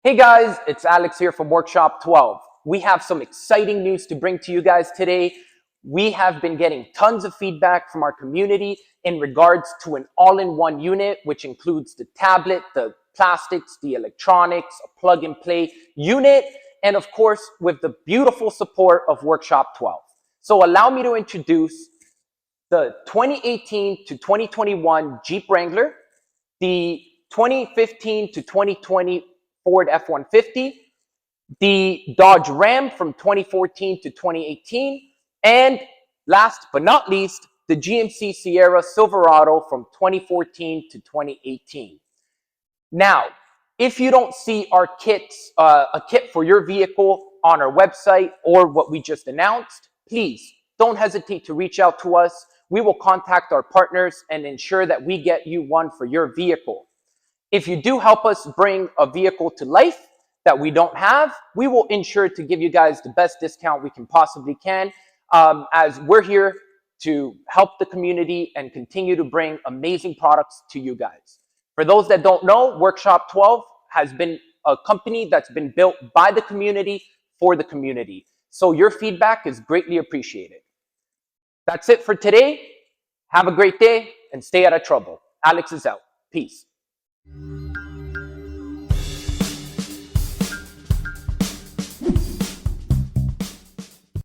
Hey guys, it's Alex here from Workshop 12. We have some exciting news to bring to you guys today. We have been getting tons of feedback from our community in regards to an all-in-one unit, which includes the tablet, the plastics, the electronics, a plug-and-play unit, and of course, with the beautiful support of Workshop 12. So allow me to introduce the 2018 to 2021 Jeep Wrangler, the 2015 to 2020 Ford F-150, the Dodge Ram from 2014 to 2018, and last but not least, the GMC Sierra Silverado from 2014 to 2018. Now, if you don't see our kits, a kit for your vehicle on our website or what we just announced, please don't hesitate to reach out to us. We will contact our partners and ensure that we get you one for your vehicle. If you do help us bring a vehicle to life that we don't have, we will ensure to give you guys the best discount we can possibly can, as we're here to help the community and continue to bring amazing products to you guys. For those that don't know, Workshop 12 has been a company that's been built by the community for the community. So your feedback is greatly appreciated. That's it for today. Have a great day and stay out of trouble. Alex is out. Peace.